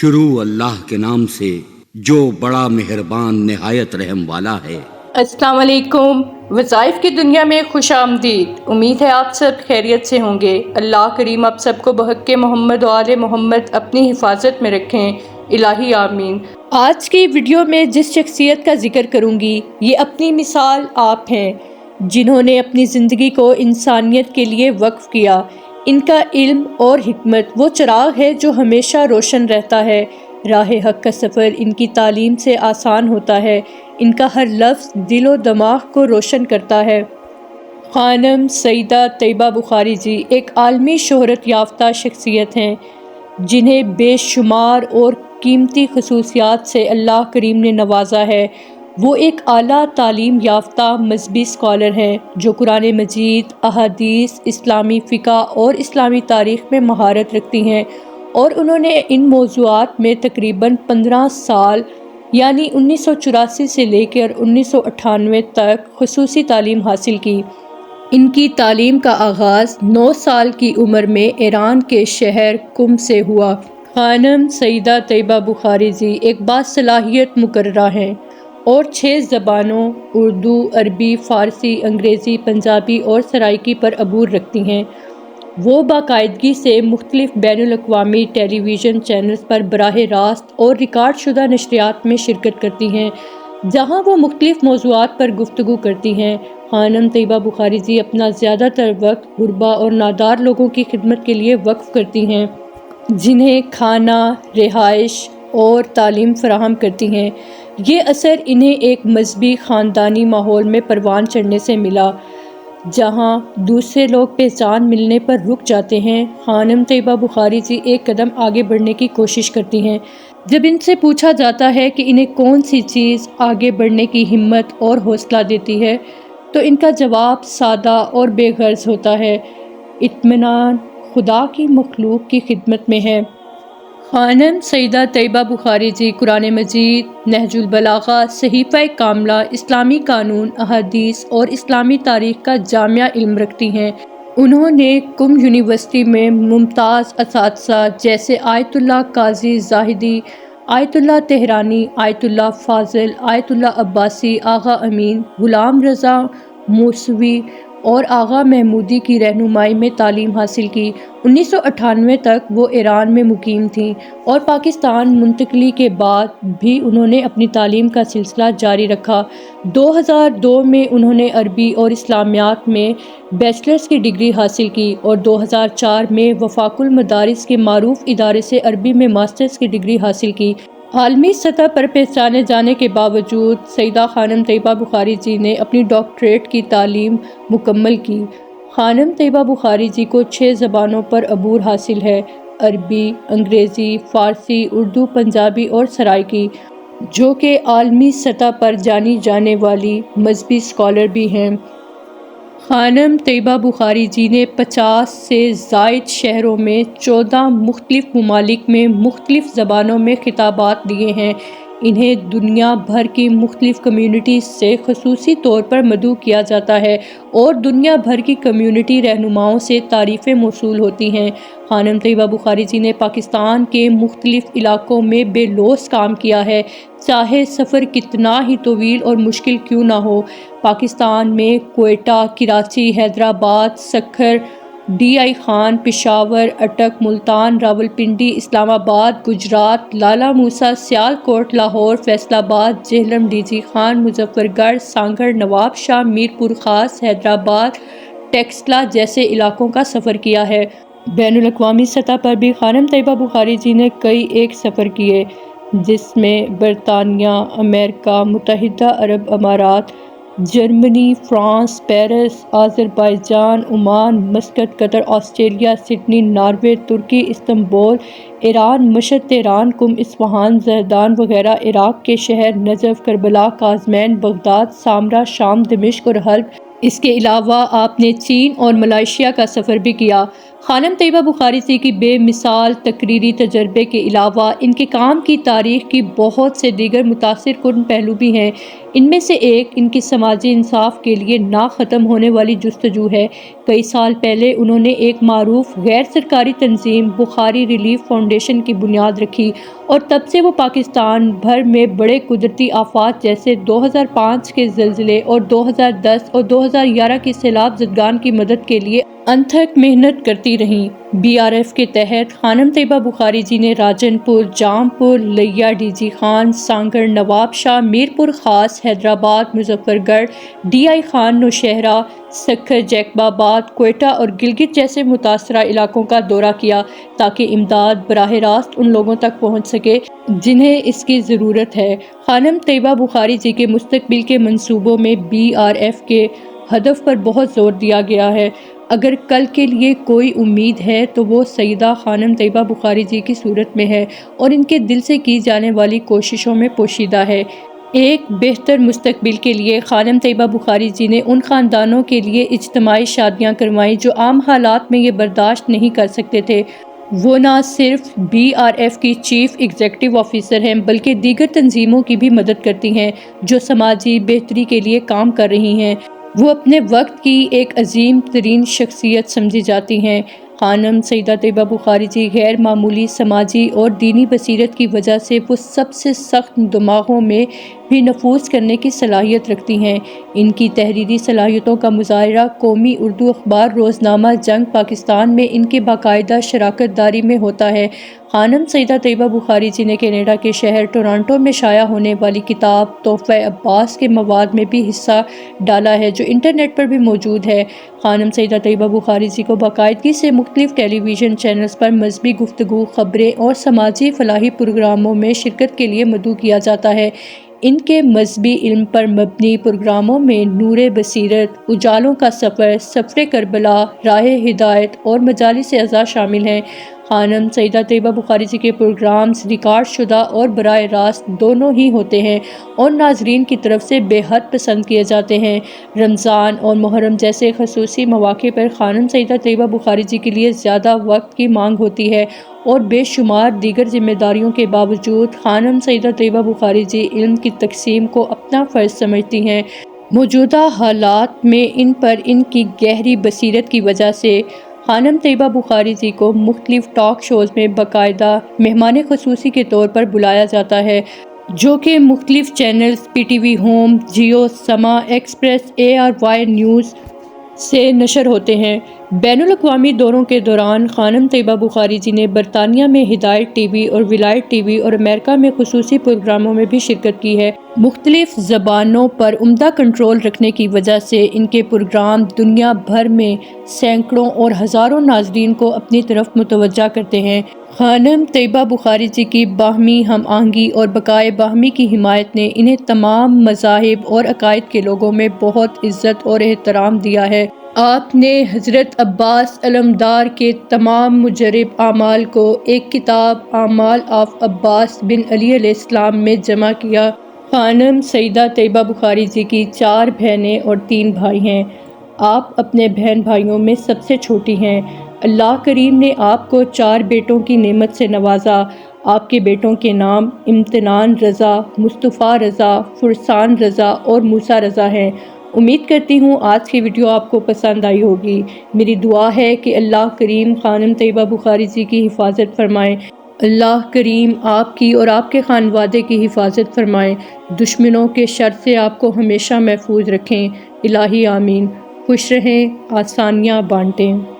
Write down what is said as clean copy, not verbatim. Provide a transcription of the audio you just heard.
شروع اللہ کے نام سے جو بڑا مہربان نہایت رحم والا ہے۔ السلام علیکم۔ وظائف کی دنیا میں خوش آمدید۔ امید ہے آپ سب خیریت سے ہوں گے۔ اللہ کریم آپ سب کو بحق محمد و آل محمد اپنی حفاظت میں رکھیں، الہی آمین۔ آج کی ویڈیو میں جس شخصیت کا ذکر کروں گی یہ اپنی مثال آپ ہیں، جنہوں نے اپنی زندگی کو انسانیت کے لیے وقف کیا۔ ان کا علم اور حکمت وہ چراغ ہے جو ہمیشہ روشن رہتا ہے۔ راہ حق کا سفر ان کی تعلیم سے آسان ہوتا ہے۔ ان کا ہر لفظ دل و دماغ کو روشن کرتا ہے۔ خانم سیدہ طیبہ بخاری جی ایک عالمی شہرت یافتہ شخصیت ہیں، جنہیں بے شمار اور قیمتی خصوصیات سے اللہ کریم نے نوازا ہے۔ وہ ایک اعلیٰ تعلیم یافتہ مذہبی اسکالر ہیں جو قرآن مجید، احادیث، اسلامی فقہ اور اسلامی تاریخ میں مہارت رکھتی ہیں، اور انہوں نے ان موضوعات میں تقریباً 15 سال یعنی 1984 سے لے کر 1998 تک خصوصی تعلیم حاصل کی۔ ان کی تعلیم کا آغاز 9 سال کی عمر میں ایران کے شہر قم سے ہوا۔ خانم سیدہ طیبہ بخاری جی ایک باصلاحیت مقررہ ہیں اور 6 زبانوں اردو، عربی، فارسی، انگریزی، پنجابی اور سرائیکی پر عبور رکھتی ہیں۔ وہ باقاعدگی سے مختلف بین الاقوامی ٹیلی ویژن چینلز پر براہ راست اور ریکارڈ شدہ نشریات میں شرکت کرتی ہیں، جہاں وہ مختلف موضوعات پر گفتگو کرتی ہیں۔ خانم طیبہ بخاری جی اپنا زیادہ تر وقت غربا اور نادار لوگوں کی خدمت کے لیے وقف کرتی ہیں، جنہیں کھانا، رہائش اور تعلیم فراہم کرتی ہیں۔ یہ اثر انہیں ایک مذہبی خاندانی ماحول میں پروان چڑھنے سے ملا، جہاں دوسرے لوگ پہچان ملنے پر رک جاتے ہیں۔ خانم طیبہ بخاری جی ایک قدم آگے بڑھنے کی کوشش کرتی ہیں۔ جب ان سے پوچھا جاتا ہے کہ انہیں کون سی چیز آگے بڑھنے کی ہمت اور حوصلہ دیتی ہے تو ان کا جواب سادہ اور بے غرض ہوتا ہے: اطمینان خدا کی مخلوق کی خدمت میں ہے۔ خانم سیدہ طیبہ بخاری جی قرآن مجید، نہج البلاغہ، صحیفہ کاملہ، اسلامی قانون، احادیث اور اسلامی تاریخ کا جامع علم رکھتی ہیں۔ انہوں نے قم یونیورسٹی میں ممتاز اساتذہ جیسے آیت اللہ قاضی زاہدی، آیت اللہ تہرانی، آیت اللہ فاضل، آیت اللہ عباسی، آغا امین، غلام رضا موسوی اور آغا محمودی کی رہنمائی میں تعلیم حاصل کی۔ 1998 تک وہ ایران میں مقیم تھیں اور پاکستان منتقلی کے بعد بھی انہوں نے اپنی تعلیم کا سلسلہ جاری رکھا۔ 2002 میں انہوں نے عربی اور اسلامیات میں بیچلرز کی ڈگری حاصل کی اور 2004 میں وفاق المدارس کے معروف ادارے سے عربی میں ماسٹرز کی ڈگری حاصل کی۔ عالمی سطح پر پہچانے جانے کے باوجود سیدہ خانم طیبہ بخاری جی نے اپنی ڈاکٹریٹ کی تعلیم مکمل کی۔ خانم طیبہ بخاری جی کو 6 زبانوں پر عبور حاصل ہے: عربی، انگریزی، فارسی، اردو، پنجابی اور سرائیکی، جو کہ عالمی سطح پر جانی جانے والی مذہبی اسکالر بھی ہیں۔ خانم طیبہ بخاری جی نے 50 سے زائد شہروں میں 14 مختلف ممالک میں مختلف زبانوں میں خطابات دیے ہیں۔ انہیں دنیا بھر کی مختلف کمیونٹیز سے خصوصی طور پر مدعو کیا جاتا ہے اور دنیا بھر کی کمیونٹی رہنماؤں سے تعریفیں موصول ہوتی ہیں۔ خانم طیبہ بخاری جی نے پاکستان کے مختلف علاقوں میں بے لوث کام کیا ہے، چاہے سفر کتنا ہی طویل اور مشکل کیوں نہ ہو۔ پاکستان میں کوئٹہ، کراچی، حیدرآباد، سکھر، ڈی آئی خان، پشاور، اٹک، ملتان، راولپنڈی، اسلام آباد، گجرات، لالا موسیٰ، سیال کوٹ، لاہور، فیصل آباد، جہلم، ڈی جی خان، مظفر گڑھ، سانگھڑ، نواب شاہ، میر پور خاص، حیدرآباد، ٹیکسلا جیسے علاقوں کا سفر کیا ہے۔ بین الاقوامی سطح پر بھی خانم طیبہ بخاری جی نے کئی ایک سفر کیے، جس میں برطانیہ، امریکہ متحدہ عرب امارات، Germany, France, Paris, Azerbaijan, Oman, Muscat, Qatar, Australia, Sydney, Norway, Turkey, Istanbul, Iran, Mashhad, Tehran, Qom, Isfahan, Zahedan وغیرہ، عراق کے شہر نجف، کربلا، قازمین، بغداد، سامرا، شام، دمشق اور حلب۔ اس کے علاوہ آپ نے چین اور ملائیشیا کا سفر بھی کیا۔ خانم طیبہ بخاری جی کی بے مثال تقریری تجربے کے علاوہ ان کے کام کی تاریخ کی بہت سے دیگر متاثر کن پہلو بھی ہیں۔ ان میں سے ایک ان کی سماجی انصاف کے لیے نہ ختم ہونے والی جستجو ہے۔ کئی سال پہلے انہوں نے ایک معروف غیر سرکاری تنظیم بخاری ریلیف فاؤنڈیشن کی بنیاد رکھی اور تب سے وہ پاکستان بھر میں بڑے قدرتی آفات جیسے 2005 کے زلزلے اور 2010 اور 2011 کے سیلاب زدگان کی مدد کے لیے انتھک محنت کرتی رہیں۔ BRF کے تحت خانم طیبہ بخاری جی نے راجن پور، جام پور، لیا، ڈی جی خان، سانگڑ، نواب شاہ، میرپور خاص، حیدرآباد، مظفر گڑھ، DI خان، نوشہرہ، سکھر، جیکب آباد، کوئٹہ اور گلگت جیسے متاثرہ علاقوں کا دورہ کیا تاکہ امداد براہ راست ان لوگوں تک پہنچ سکے جنہیں اس کی ضرورت ہے۔ خانم طیبہ بخاری جی کے مستقبل کے منصوبوں میں BRF کے ہدف پر بہت زور دیا گیا ہے۔ اگر کل کے لیے کوئی امید ہے تو وہ سیدہ خانم طیبہ بخاری جی کی صورت میں ہے اور ان کے دل سے کی جانے والی کوششوں میں پوشیدہ ہے۔ ایک بہتر مستقبل کے لیے خانم طیبہ بخاری جی نے ان خاندانوں کے لیے اجتماعی شادیاں کروائیں جو عام حالات میں یہ برداشت نہیں کر سکتے تھے۔ وہ نہ صرف BRF کی چیف ایگزیکٹو آفیسر ہیں بلکہ دیگر تنظیموں کی بھی مدد کرتی ہیں جو سماجی بہتری کے لیے کام کر رہی ہیں۔ وہ اپنے وقت کی ایک عظیم ترین شخصیت سمجھی جاتی ہیں۔ خانم سیدہ طیبہ بخاری جی غیر معمولی سماجی اور دینی بصیرت کی وجہ سے وہ سب سے سخت دماغوں میں بھی نفوذ کرنے کی صلاحیت رکھتی ہیں۔ ان کی تحریری صلاحیتوں کا مظاہرہ قومی اردو اخبار روزنامہ جنگ پاکستان میں ان کے باقاعدہ شراکت داری میں ہوتا ہے۔ خانم سیدہ طیبہ بخاری جی نے کینیڈا کے شہر ٹورانٹو میں شائع ہونے والی کتاب تحفہ عباس کے مواد میں بھی حصہ ڈالا ہے جو انٹرنیٹ پر بھی موجود ہے۔ خانم سیدہ طیبہ بخاری جی کو باقاعدگی سے مختلف ٹیلی ویژن چینلز پر مذہبی گفتگو، خبریں اور سماجی فلاحی پروگراموں میں شرکت کے لیے مدعو کیا جاتا ہے۔ ان کے مذہبی علم پر مبنی پروگراموں میں نور بصیرت، اجالوں کا سفر، سفر کربلا، راہ ہدایت اور مجالس اعزاز شامل ہیں۔ خانم سیدہ طیبہ بخاری جی کے پروگرامز ریکارڈ شدہ اور براہ راست دونوں ہی ہوتے ہیں اور ناظرین کی طرف سے بے حد پسند کیے جاتے ہیں۔ رمضان اور محرم جیسے خصوصی مواقع پر خانم سیدہ طیبہ بخاری جی کے لیے زیادہ وقت کی مانگ ہوتی ہے اور بے شمار دیگر ذمہ داریوں کے باوجود خانم سیدہ طیبہ بخاری جی علم کی تقسیم کو اپنا فرض سمجھتی ہیں۔ موجودہ حالات میں ان پر ان کی گہری بصیرت کی وجہ سے خانم طیبہ بخاری جی کو مختلف ٹاک شوز میں باقاعدہ مہمان خصوصی کے طور پر بلایا جاتا ہے جو کہ مختلف چینلز PTV ہوم، جیو، سما، ایکسپریس، ARY نیوز سے نشر ہوتے ہیں۔ بین الاقوامی دوروں کے دوران خانم طیبہ بخاری جی نے برطانیہ میں ہدایت TV اور ولایت TV اور امریکہ میں خصوصی پروگراموں میں بھی شرکت کی ہے۔ مختلف زبانوں پر عمدہ کنٹرول رکھنے کی وجہ سے ان کے پروگرام دنیا بھر میں سینکڑوں اور ہزاروں ناظرین کو اپنی طرف متوجہ کرتے ہیں۔ خانم طیبہ بخاری جی کی باہمی ہم آہنگی اور بقائے باہمی کی حمایت نے انہیں تمام مذاہب اور عقائد کے لوگوں میں بہت عزت اور احترام دیا ہے۔ آپ نے حضرت عباس علمدار کے تمام مجرب اعمال کو ایک کتاب اعمال آف عباس بن علی علیہ السلام میں جمع کیا۔ خانم سیدہ طیبہ بخاری جی کی 4 بہنیں اور 3 بھائی ہیں۔ آپ اپنے بہن بھائیوں میں سب سے چھوٹی ہیں۔ اللہ کریم نے آپ کو 4 بیٹوں کی نعمت سے نوازا۔ آپ کے بیٹوں کے نام امتنان رضا، مصطفیٰ رضا، فرسان رضا اور موسیٰ رضا ہیں۔ امید کرتی ہوں آج کی ویڈیو آپ کو پسند آئی ہوگی۔ میری دعا ہے کہ اللہ کریم خانم طیبہ بخاری جی کی حفاظت فرمائے۔ اللہ کریم آپ کی اور آپ کے خانوادے کی حفاظت فرمائے۔ دشمنوں کے شر سے آپ کو ہمیشہ محفوظ رکھیں۔ الہی آمین۔ خوش رہیں، آسانیاں بانٹیں۔